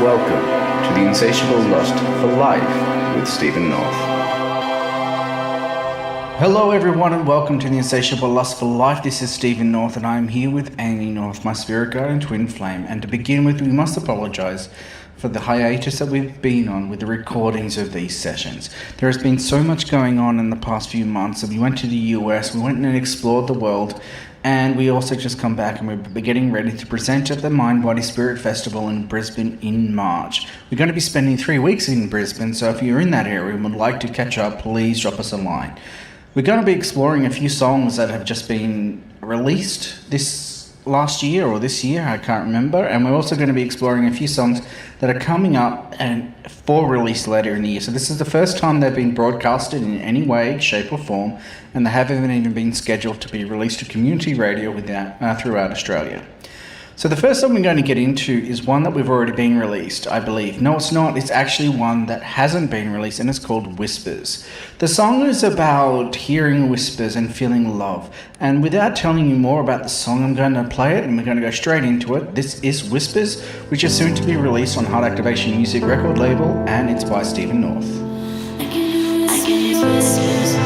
Welcome to the Insatiable Lust for Life with Stephen North. Hello everyone and welcome to the Insatiable Lust for Life. This is Stephen North and I am here with Amy North, my spirit guide and twin flame. And to begin with, we must apologise for the hiatus that we've been on with the recordings of these sessions. There has been so much going on in the past few months. We went to the US, we went and explored the world, and we also just come back and we're getting ready to present at the Mind Body Spirit Festival in Brisbane in March. We're going to be spending 3 weeks in Brisbane, so if you're in that area and would like to catch up, please drop us a line. We're going to be exploring a few songs that have just been released this last year or this year, I can't remember, and we're also going to be exploring a few songs that are coming up and for release later in the year. So this is the first time they've been broadcasted in any way, shape or form, and they haven't even been scheduled to be released to community radio throughout Australia. So the first song we're going to get into is one that we've already been released, I believe. No, it's not. It's actually one that hasn't been released, and it's called Whispers. The song is about hearing whispers and feeling love. And without telling you more about the song, I'm going to play it and we're going to go straight into it. This is Whispers, which is soon to be released on Heart Activation Music record label, and it's by Stephen North. I can hear whispers.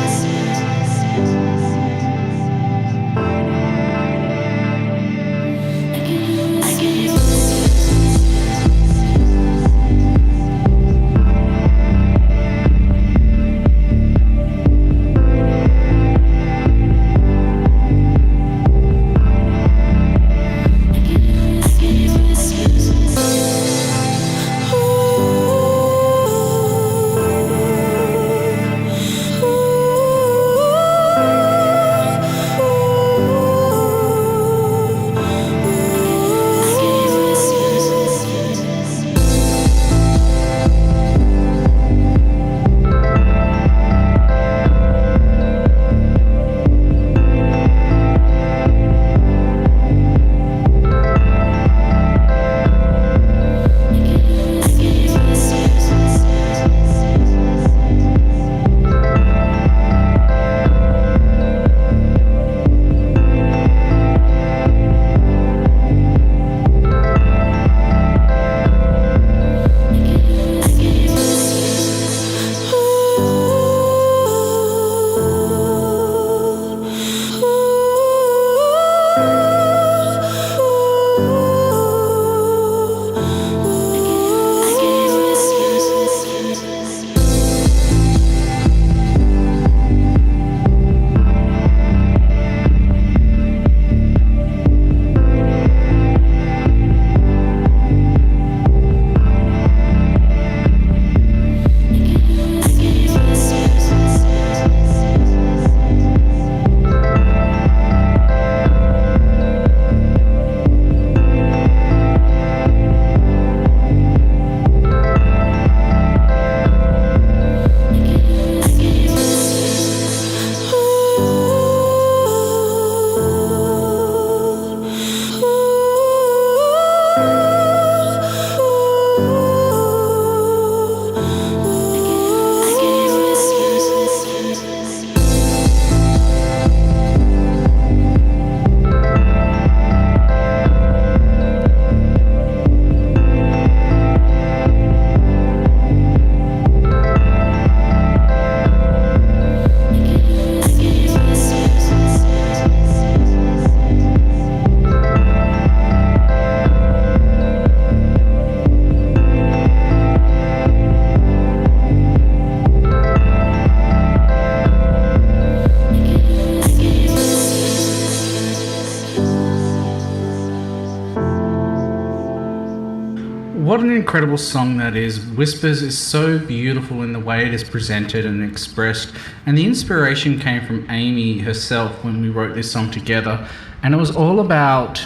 What an incredible song that is. Whispers is so beautiful in the way it is presented and expressed, and the inspiration came from Amy herself when we wrote this song together, and it was all about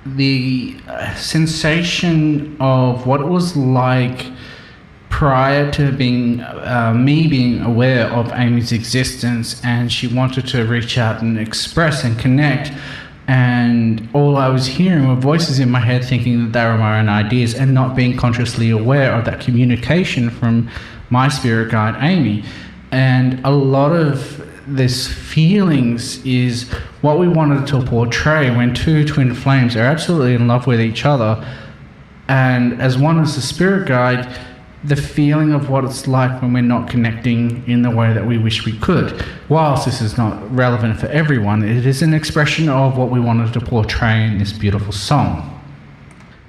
the sensation of what it was like prior to me being aware of Amy's existence, and she wanted to reach out and express and connect. And all I was hearing were voices in my head thinking that they were my own ideas and not being consciously aware of that communication from my spirit guide, Amy. And a lot of this feelings is what we wanted to portray when two twin flames are absolutely in love with each other. and as one as a spirit guide, the feeling of what it's like when we're not connecting in the way that we wish we could. Whilst this is not relevant for everyone, it is an expression of what we wanted to portray in this beautiful song.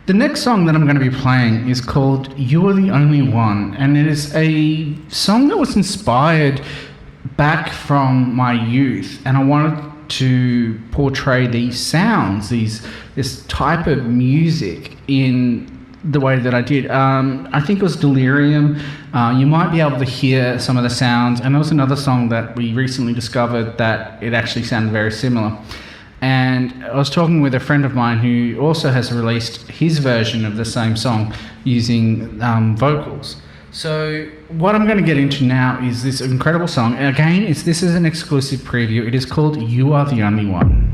The next song that I'm going to be playing is called You Are the Only One, and it is a song that was inspired back from my youth, and I wanted to portray these sounds, this type of music in the way that I did. I think it was Delirium. You might be able to hear some of the sounds, and there was another song that we recently discovered that it actually sounded very similar. And I was talking with a friend of mine who also has released his version of the same song using vocals. So what I'm going to get into now is this incredible song. And again, this is an exclusive preview. It is called You Are the Only One.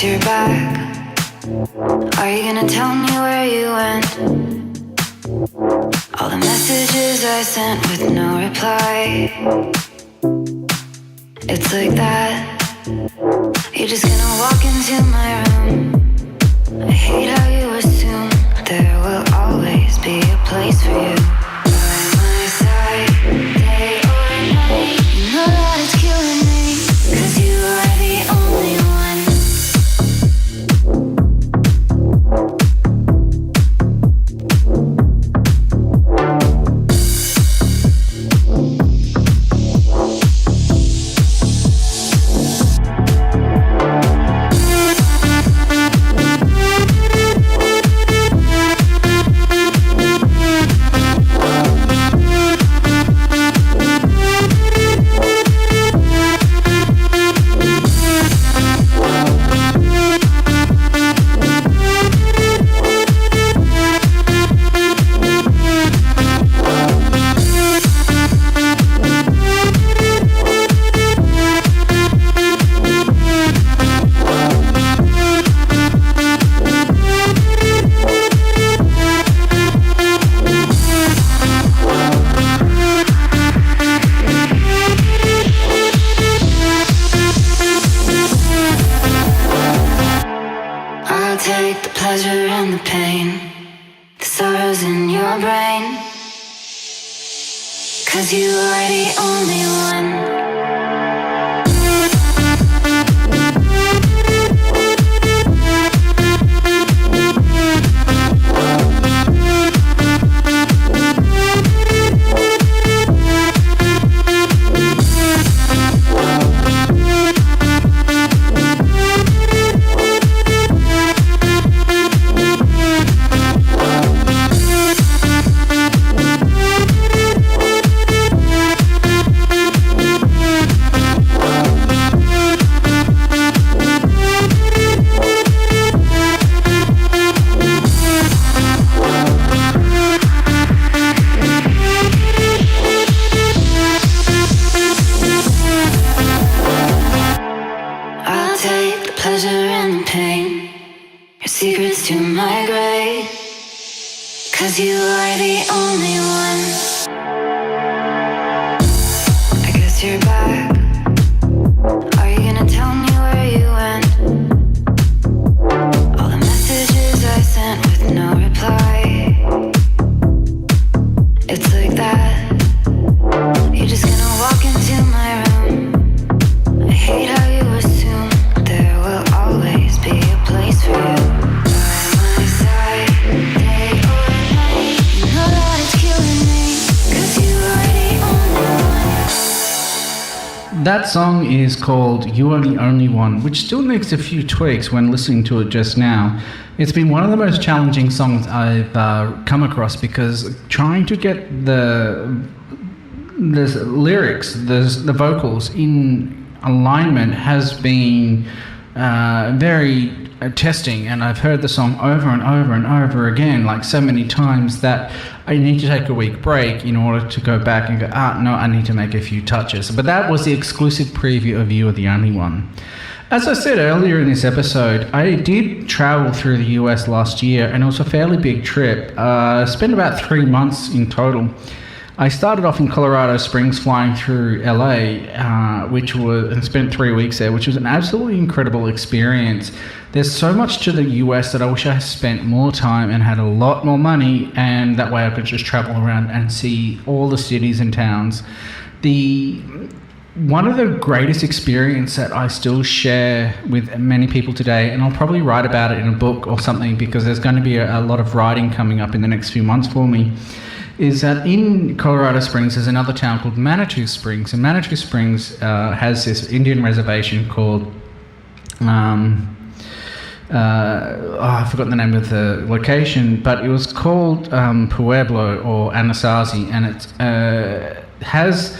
You're back. Are you gonna tell me where you went? All the messages I sent with no reply. It's like that. You're just gonna walk into my room. I hate how you assume there will always be a place for you. By my side, day or night. You know that it's killing me, 'cause you are the only one. Take the pleasure and the pain, the sorrows in your brain, 'cause you are the only one. Secrets to my grave, 'cause you are the only one. I guess you're back. Are you gonna tell me where you went? All the messages I sent with no reply. It's like that. You're just gonna walk into my room. I hate how you assume there will always be a place for you. That song is called You Are the Only One, which still needs a few tweaks when listening to it just now. It's been one of the most challenging songs I've come across, because trying to get the lyrics, the vocals in alignment has been very testing, and I've heard the song over and over and over again, like so many times that I need to take a week break in order to go back and go, no, I need to make a few touches. But that was the exclusive preview of You Are the Only One. As I said earlier in this episode, I did travel through the US last year, and it was a fairly big trip. I spent about 3 months in total. I started off in Colorado Springs, flying through LA, and spent 3 weeks there, which was an absolutely incredible experience. There's so much to the US that I wish I had spent more time and had a lot more money, and that way I could just travel around and see all the cities and towns. One of the greatest experiences that I still share with many people today, and I'll probably write about it in a book or something, because there's going to be a lot of writing coming up in the next few months for me, is that in Colorado Springs there's another town called Manitou Springs, and Manitou Springs has this Indian reservation called I forgot the name of the location, but it was called Pueblo or Anasazi, and it has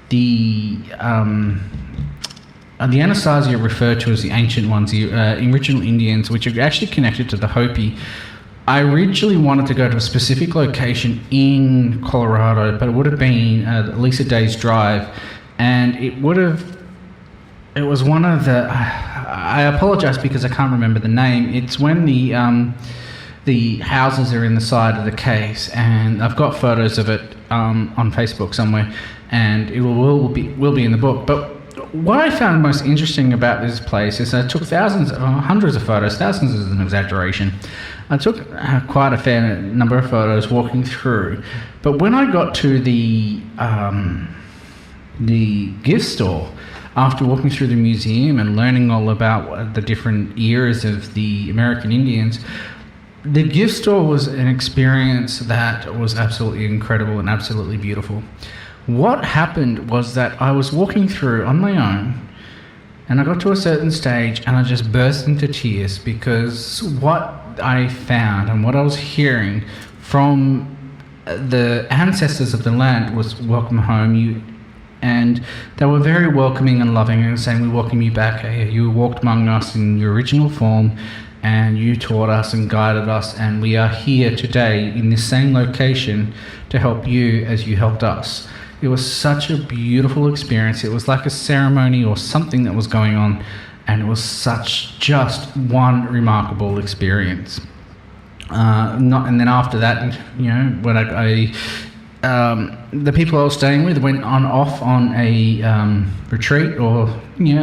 the Anasazi are referred to as the ancient ones, the original Indians, which are actually connected to the Hopi. I originally wanted to go to a specific location in Colorado, but it would have been at least a day's drive, and it was one of the, I apologize because I can't remember the name. It's when the houses are in the side of the caves, and I've got photos of it on Facebook somewhere, and it will be in the book. But what I found most interesting about this place is I took hundreds of photos. Thousands is an exaggeration. I took quite a fair number of photos walking through, but when I got to the gift store, after walking through the museum and learning all about the different eras of the American Indians, the gift store was an experience that was absolutely incredible and absolutely beautiful. What happened was that I was walking through on my own, and I got to a certain stage and I just burst into tears, because what I found and what I was hearing from the ancestors of the land was welcome home. And they were very welcoming and loving, and saying, we welcome you back. You walked among us in your original form, and you taught us and guided us, and we are here today in this same location to help you as you helped us. It was such a beautiful experience. It was like a ceremony or something that was going on, and it was just one remarkable experience. And then after that, when the people I was staying with went off on a retreat or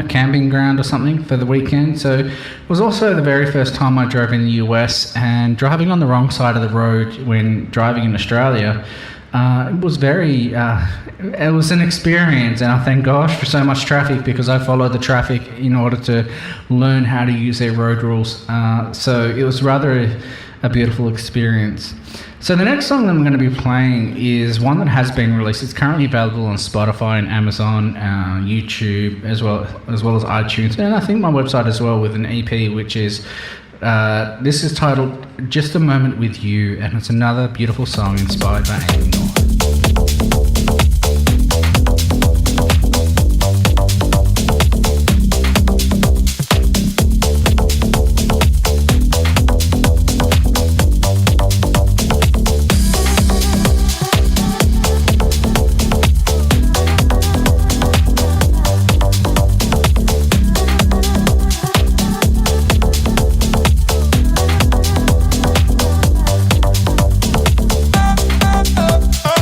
camping ground or something for the weekend. So it was also the very first time I drove in the US, and driving on the wrong side of the road when driving in Australia, it was it was an experience, and I thank gosh for so much traffic, because I follow the traffic in order to learn how to use their road rules. So it was rather a beautiful experience. So the next song that I'm going to be playing is one that has been released. It's currently available on Spotify and Amazon, YouTube, as well as iTunes, and I think my website as well, with an EP, which is this is titled Just a Moment With You, and it's another beautiful song inspired by Amy North. Oh,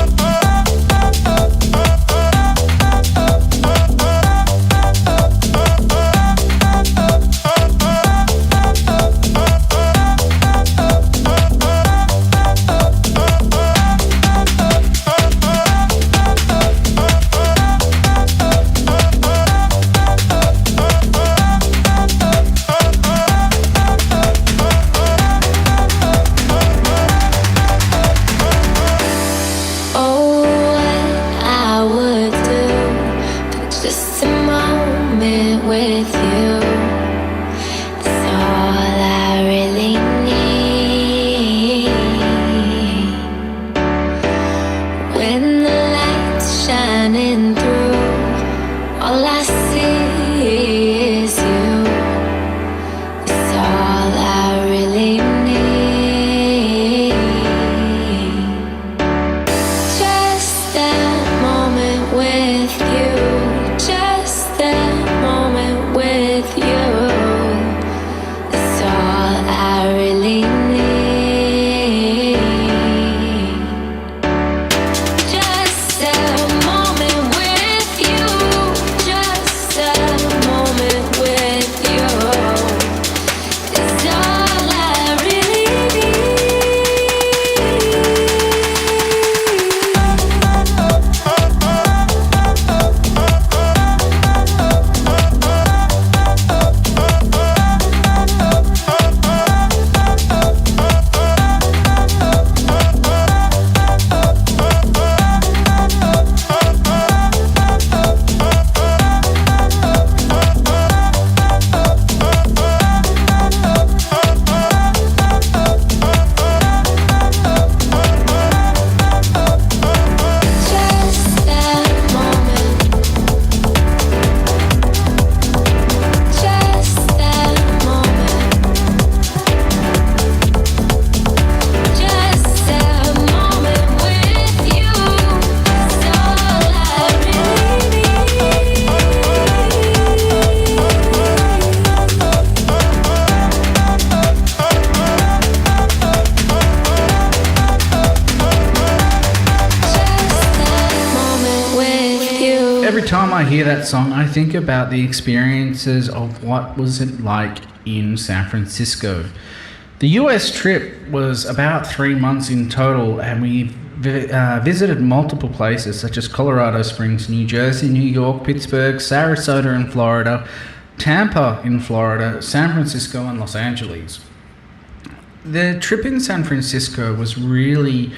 every time I hear that song, I think about the experiences of what was it like in San Francisco. The US trip was about 3 months in total, and we visited multiple places such as Colorado Springs, New Jersey, New York, Pittsburgh, Sarasota in Florida, Tampa in Florida, San Francisco, and Los Angeles. The trip in San Francisco was really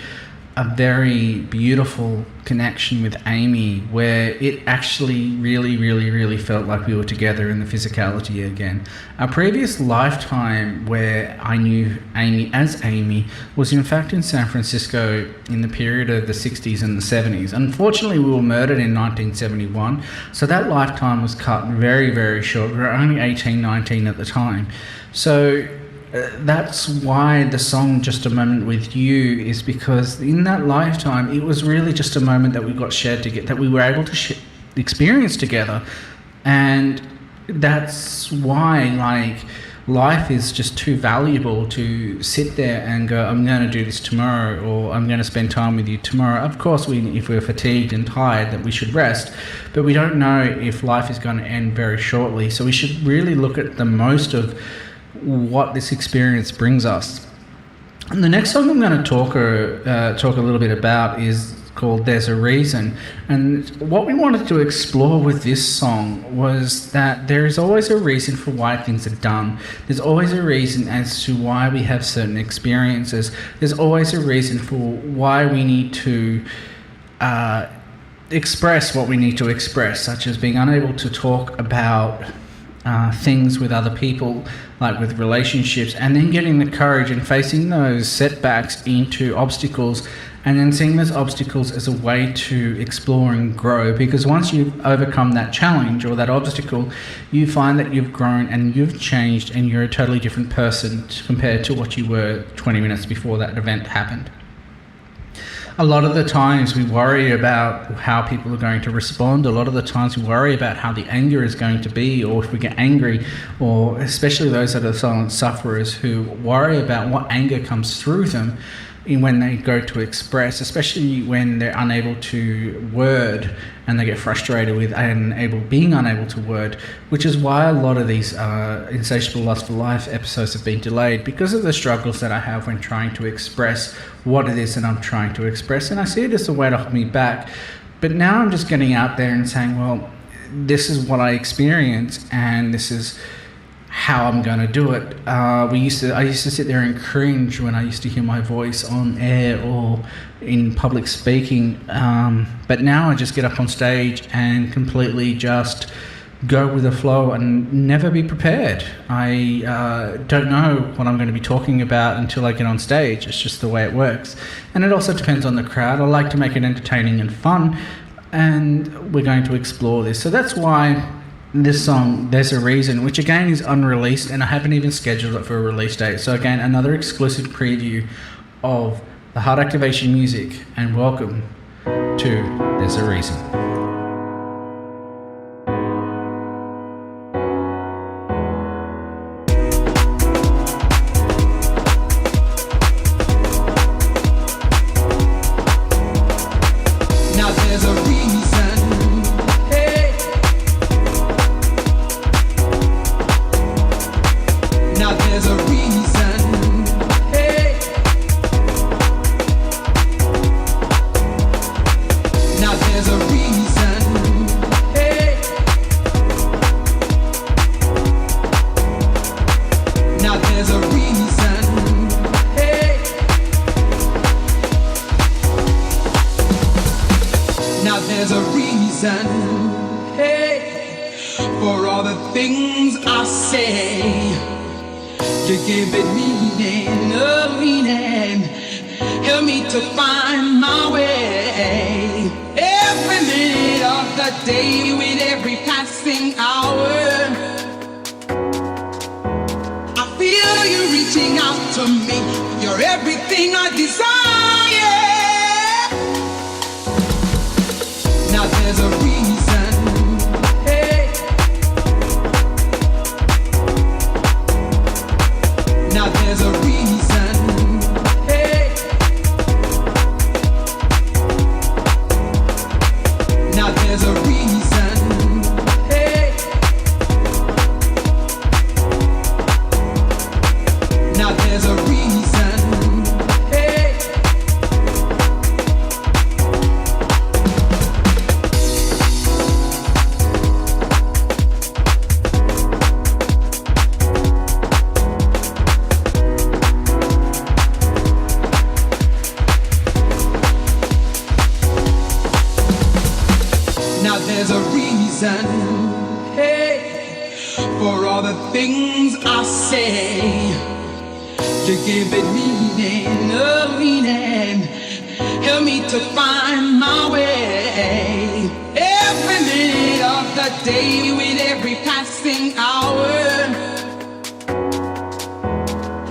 a very beautiful connection with Amy, where it actually really felt like we were together in the physicality again. Our previous lifetime where I knew Amy as Amy was in fact in San Francisco in the period of the 60s and the 70s. Unfortunately, we were murdered in 1971, so that lifetime was cut very short. We were only 18, 19 at the time. So that's why the song Just a Moment With You is because in that lifetime it was really just a moment that we got shared together, that we were able to experience together. And that's why life is just too valuable to sit there and go, I'm going to do this tomorrow, or I'm going to spend time with you tomorrow. Of course, if we're fatigued and tired, that we should rest, but we don't know if life is going to end very shortly. So we should really look at the most of what this experience brings us. And the next song I'm going to talk a little bit about is called There's a Reason. And what we wanted to explore with this song was that there is always a reason for why things are done. There's always a reason as to why we have certain experiences. There's always a reason for why we need to express what we need to express, such as being unable to talk about things with other people, like with relationships, and then getting the courage and facing those setbacks into obstacles, and then seeing those obstacles as a way to explore and grow. Because once you've overcome that challenge or that obstacle, you find that you've grown and you've changed and you're a totally different person compared to what you were 20 minutes before that event happened. A lot of the times we worry about how people are going to respond. A lot of the times we worry about how the anger is going to be, or if we get angry, or especially those that are silent sufferers who worry about what anger comes through them when they go to express, especially when they're unable to word and they get frustrated with being unable to word, which is why a lot of these Insatiable Lust for Life episodes have been delayed, because of the struggles that I have when trying to express what it is that I'm trying to express. And I see it as a way to hold me back. But now I'm just getting out there and saying, well, this is what I experience and this is how I'm going to do it. I used to sit there and cringe when I used to hear my voice on air or in public speaking, but now I just get up on stage and completely just go with the flow and never be prepared. I don't know what I'm going to be talking about until I get on stage. It's just the way it works. And it also depends on the crowd. I like to make it entertaining and fun, and we're going to explore this. So that's why this song, There's a Reason, which again is unreleased, and I haven't even scheduled it for a release date. So again, another exclusive preview of the Heart Activation music, and welcome to There's a Reason. For all the things I say, you give it meaning, a meaning. Help me to find my way. Every minute of the day, with every passing hour, I feel you reaching out to me. You're everything I desire. Now there's a reason. Hey. Now there's a reason. Hey. Now there's a reason. reason, hey, for all the things I say, to give it meaning, a meaning. Help me to find my way. Every minute of the day, with every passing hour,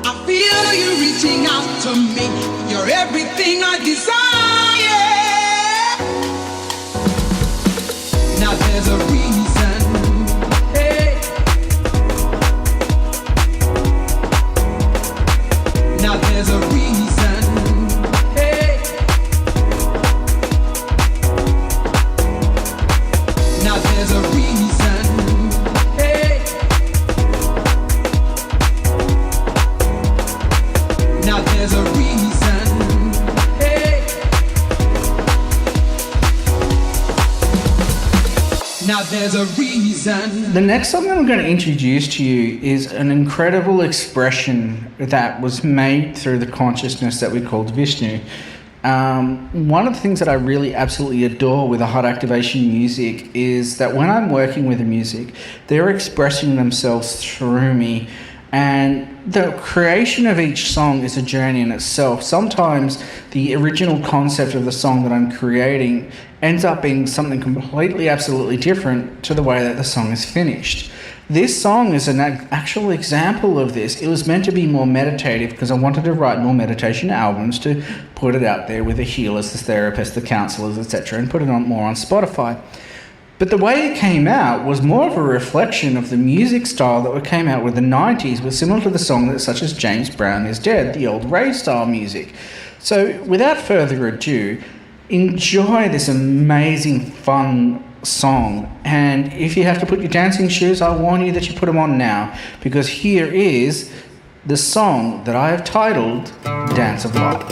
I feel you reaching out to me. You're everything I desire. Now there's a reason, hey. Now there's a reason, hey. Now there's a reason, hey. Now there's a reason, hey. Now there's a reason. The next song that I'm going to introduce to you is an incredible expression that was made through the consciousness that we called Vishnu. One of the things that I really absolutely adore with the hot activation music is that when I'm working with the music, they're expressing themselves through me, and the creation of each song is a journey in itself. Sometimes the original concept of the song that I'm creating ends up being something completely, absolutely different to the way that the song is finished. This song is an actual example of this. It was meant to be more meditative because I wanted to write more meditation albums to put it out there with the healers, the therapists, the counselors, etc., and put it on more on Spotify. But the way it came out was more of a reflection of the music style that came out with the 90s, was similar to the song that such as James Brown is Dead, the old rave style music. So without further ado, enjoy this amazing, fun song. And if you have to put your dancing shoes, I warn you that you put them on now, because here is the song that I have titled Dance of Light.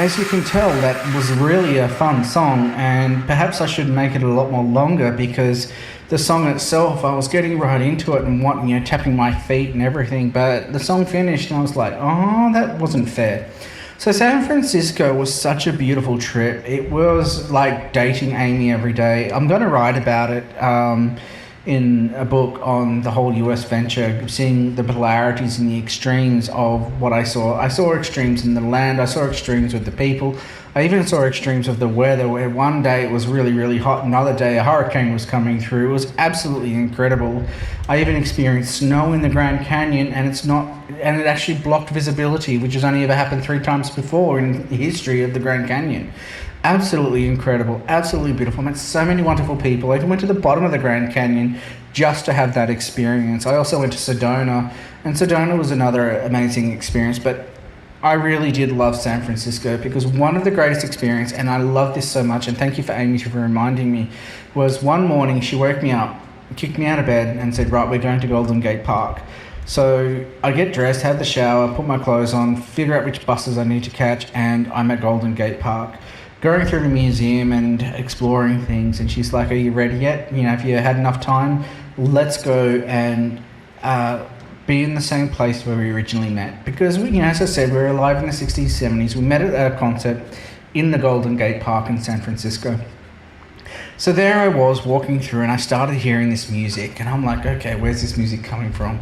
as you can tell, that was really a fun song, and perhaps I should make it a lot more longer, because the song itself, I was getting right into it and tapping my feet and everything, but the song finished and I was like, oh, that wasn't fair. So San Francisco was such a beautiful trip. It was like dating Amy every day. I'm going to write about it in a book on the whole US venture, seeing the polarities and the extremes of what I saw. I saw extremes in the land, I saw extremes with the people, I even saw extremes of the weather, where one day it was really, really hot, another day a hurricane was coming through. It was absolutely incredible. I even experienced snow in the Grand Canyon, and it actually blocked visibility, which has only ever happened 3 times before in the history of the Grand Canyon. Absolutely incredible, absolutely beautiful. I met so many wonderful people. I even went to the bottom of the Grand Canyon just to have that experience. I also went to Sedona, and Sedona was another amazing experience, but I really did love San Francisco, because one of the greatest experiences, and I love this so much, and thank you for Amy for reminding me, was one morning she woke me up, kicked me out of bed and said, right, we're going to Golden Gate Park. So I get dressed, have the shower, put my clothes on, figure out which buses I need to catch, and I'm at Golden Gate Park, going through the museum and exploring things. And she's like, are you ready yet? Have you had enough time? Let's go and be in the same place where we originally met. Because, as I said, we were alive in the 60s, 70s. We met at a concert in the Golden Gate Park in San Francisco. So there I was walking through, and I started hearing this music, and I'm like, okay, where's this music coming from?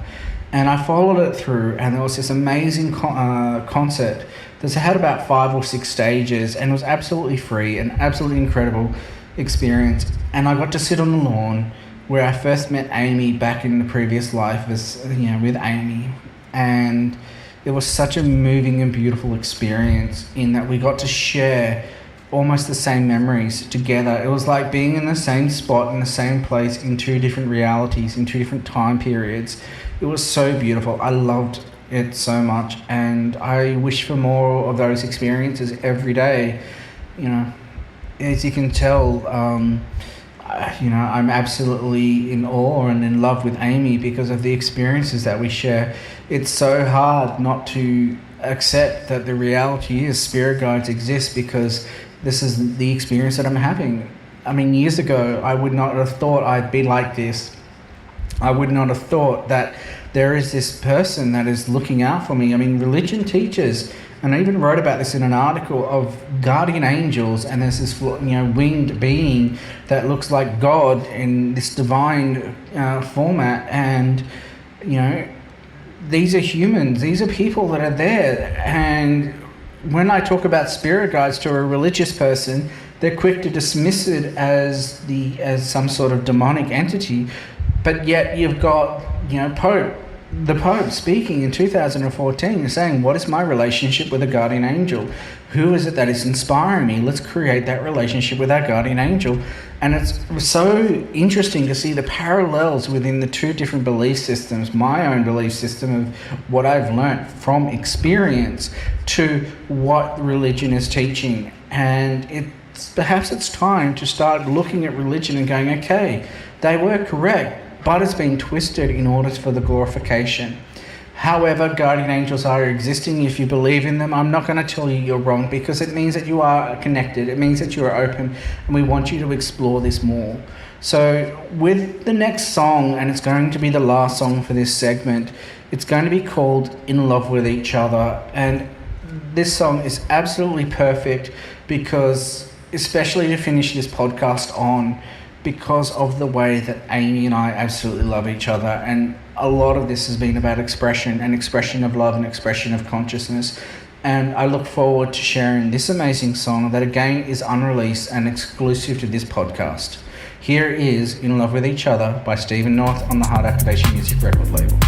And I followed it through, and there was this amazing concert that had about 5 or 6 stages, and it was absolutely free, an absolutely incredible experience. And I got to sit on the lawn where I first met Amy back in the previous life with Amy. And it was such a moving and beautiful experience in that we got to share almost the same memories together. It was like being in the same spot, in the same place, in 2 different realities, in 2 different time periods. It was so beautiful. I loved it so much, and I wish for more of those experiences every day. As you can tell, I'm absolutely in awe and in love with Amy because of the experiences that we share. It's so hard not to accept that the reality is spirit guides exist, because this is the experience that I'm having. I mean, years ago, I would not have thought I'd be like this. I would not have thought that there is this person that is looking out for me. I mean, religion teaches, and I even wrote about this in an article, of guardian angels, and there's this winged being that looks like God in this divine format, and these are humans, these are people that are there. And when I talk about spirit guides to a religious person, they're quick to dismiss it as some sort of demonic entity. But yet you've got the Pope speaking in 2014 saying, what is my relationship with a guardian angel? Who is it that is inspiring me? Let's create that relationship with our guardian angel. And it's so interesting to see the parallels within the 2 different belief systems, my own belief system of what I've learned from experience to what religion is teaching. And perhaps it's time to start looking at religion and going, okay, they were correct, but it's been twisted in order for the glorification. However, guardian angels are existing. If you believe in them, I'm not going to tell you you're wrong, because it means that you are connected. It means that you are open, and we want you to explore this more. So with the next song, and it's going to be the last song for this segment, it's going to be called In Love With Each Other. And this song is absolutely perfect, because, especially to finish this podcast on, because of the way that Amy and I absolutely love each other. And a lot of this has been about expression, and expression of love, and expression of consciousness. And I look forward to sharing this amazing song that again is unreleased and exclusive to this podcast. Here is In Love With Each Other by Stephen North on the Heart Activation Music record label.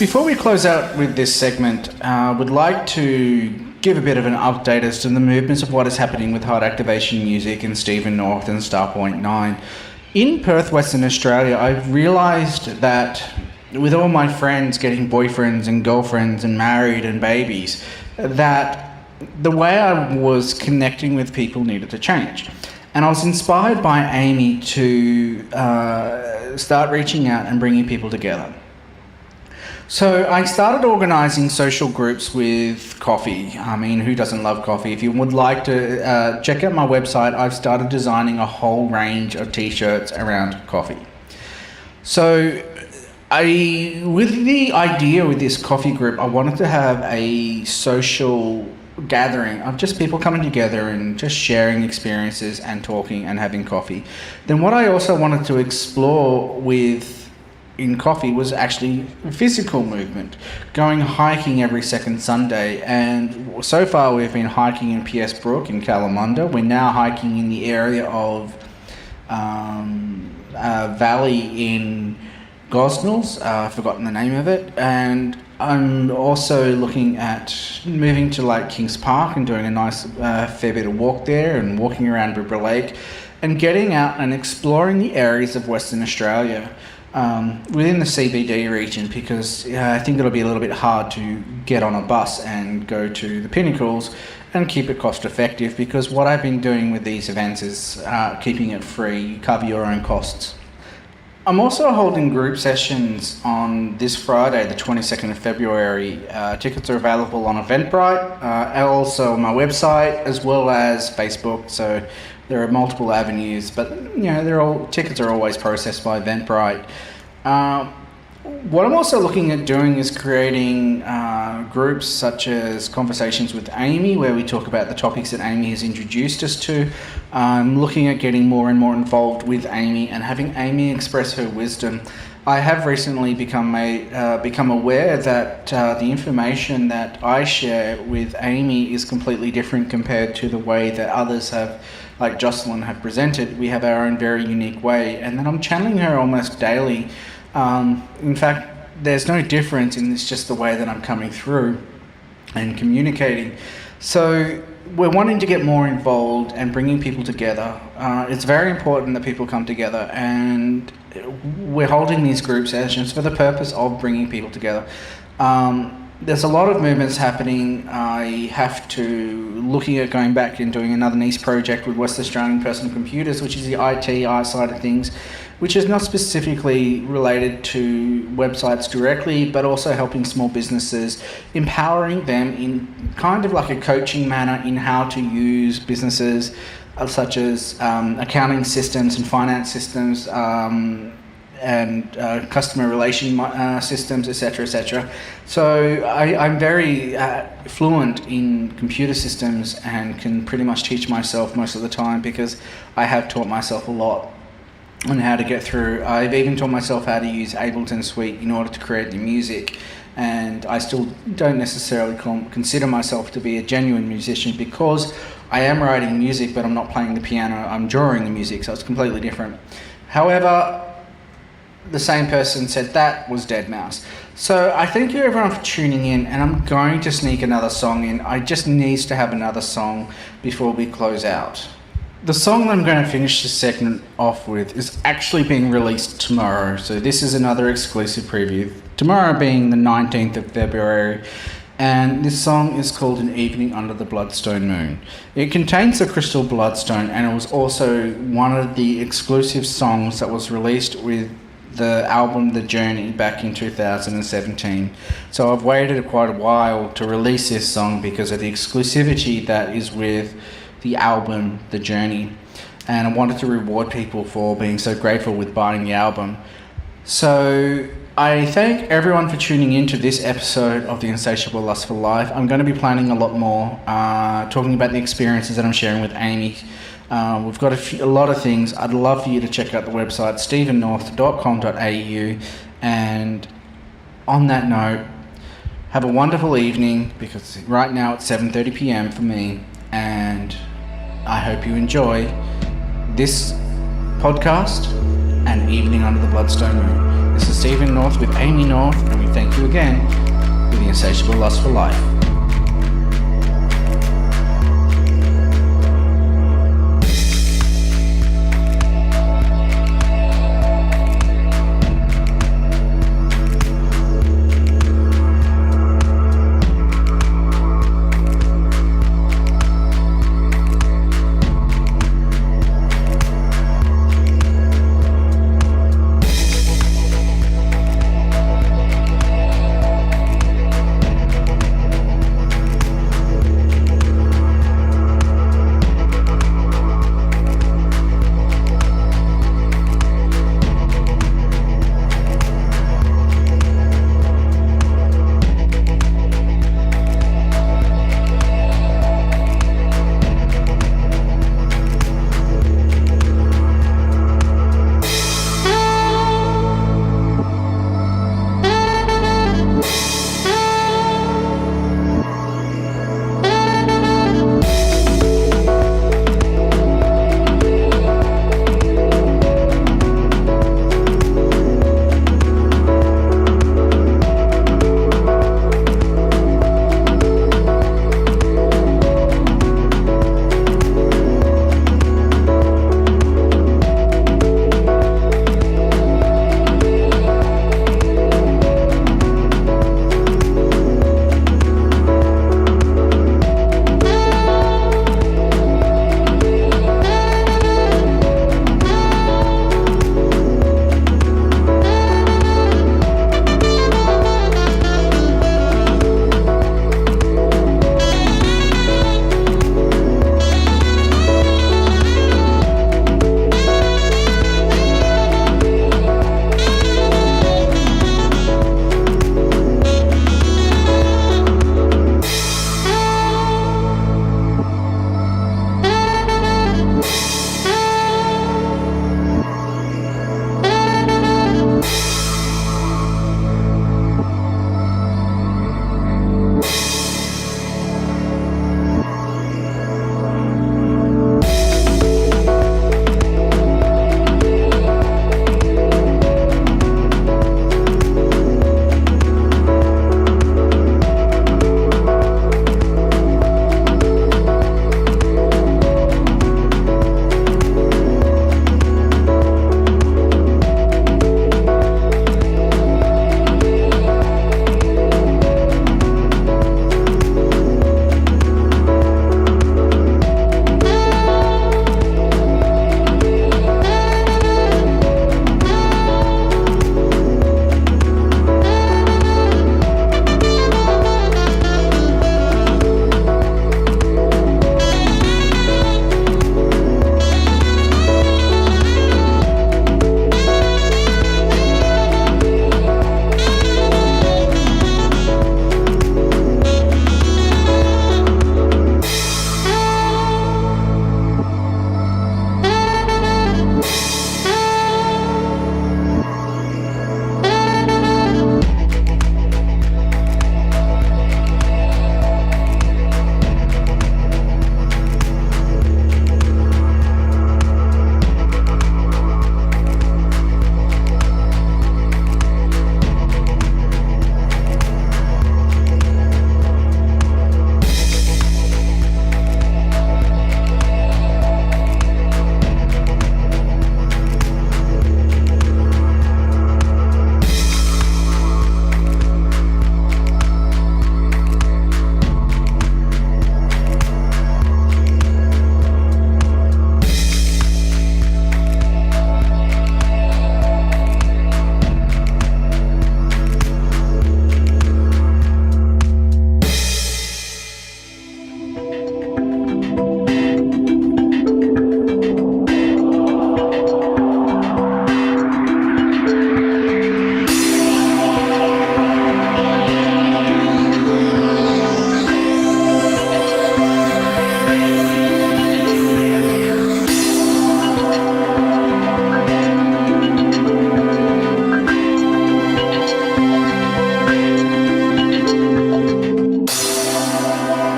before we close out with this segment, I would like to give a bit of an update as to the movements of what is happening with Hot Activation Music and Stephen North and Starpoint 9. In Perth, Western Australia, I've realised that with all my friends getting boyfriends and girlfriends and married and babies, that the way I was connecting with people needed to change. And I was inspired by Amy to start reaching out and bringing people together. So I started organising social groups with coffee. I mean, who doesn't love coffee? If you would like to check out my website, I've started designing a whole range of t-shirts around coffee. So with the idea with this coffee group, I wanted to have a social gathering of just people coming together and just sharing experiences and talking and having coffee. Then what I also wanted to explore in coffee was actually physical movement, going hiking every second Sunday. And so far we've been hiking in PS Brook in Kalamunda. We're now hiking in the area of valley in Gosnells, I've forgotten the name of it, and I'm also looking at moving to like Kings Park and doing a nice fair bit of walk there and walking around Ribra Lake and getting out and exploring the areas of Western Australia within the CBD region, because I think it'll be a little bit hard to get on a bus and go to the Pinnacles and keep it cost effective, because what I've been doing with these events is keeping it free. You cover your own costs. I'm also holding group sessions on this Friday, the 22nd of February. Tickets are available on Eventbrite, also on my website, as well as Facebook. So there are multiple avenues, but tickets are always processed by Eventbrite. What I'm also looking at doing is creating groups such as Conversations with Amy, where we talk about the topics that Amy has introduced us to. I'm looking at getting more and more involved with Amy and having Amy express her wisdom. I have recently become aware that the information that I share with Amy is completely different compared to the way that others have, like Jocelyn, have presented. We have our own very unique way, and then I'm channeling her almost daily. In fact, there's no difference in this, just the way that I'm coming through and communicating. So we're wanting to get more involved and bringing people together. It's very important that people come together, and we're holding these group sessions for the purpose of bringing people together. There's a lot of movements happening. I have to looking at going back and doing another niche project with West Australian Personal Computers, which is the IT side of things, which is not specifically related to websites directly, but also helping small businesses, empowering them in kind of like a coaching manner in how to use businesses such as accounting systems and finance systems, and customer relation systems, etc., etc. So I'm very fluent in computer systems and can pretty much teach myself most of the time, because I have taught myself a lot on how to get through. I've even taught myself how to use Ableton Suite in order to create the music, and I still don't necessarily consider myself to be a genuine musician, because I am writing music, but I'm not playing the piano, I'm drawing the music, so it's completely different. However, the same person said that was Deadmau5. So I thank you everyone for tuning in, and I'm going to sneak another song in. I just need to have another song before we close out. The song that I'm going to finish this segment off with is actually being released tomorrow, so this is another exclusive preview. Tomorrow being the 19th of February, and this song is called An Evening Under the Bloodstone Moon. It contains the crystal bloodstone, and it was also one of the exclusive songs that was released with the album The Journey back in 2017. So I've waited quite a while to release this song because of the exclusivity that is with the album The Journey, and I wanted to reward people for being so grateful with buying the album. So I thank everyone for tuning in to this episode of the Insatiable Lust for Life. I'm going to be planning a lot more, talking about the experiences that I'm sharing with Amy. We've got a lot of things. I'd love for you to check out the website stephennorth.com.au, and on that note, have a wonderful evening, because right now it's 7:30 p.m. for me, and I hope you enjoy this podcast and Evening Under the Bloodstone Moon. This is Stephen North with Amy North, and we thank you again for the Insatiable Lust for Life.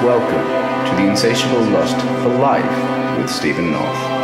Welcome to the Insatiable Lust for Life with Stephen North.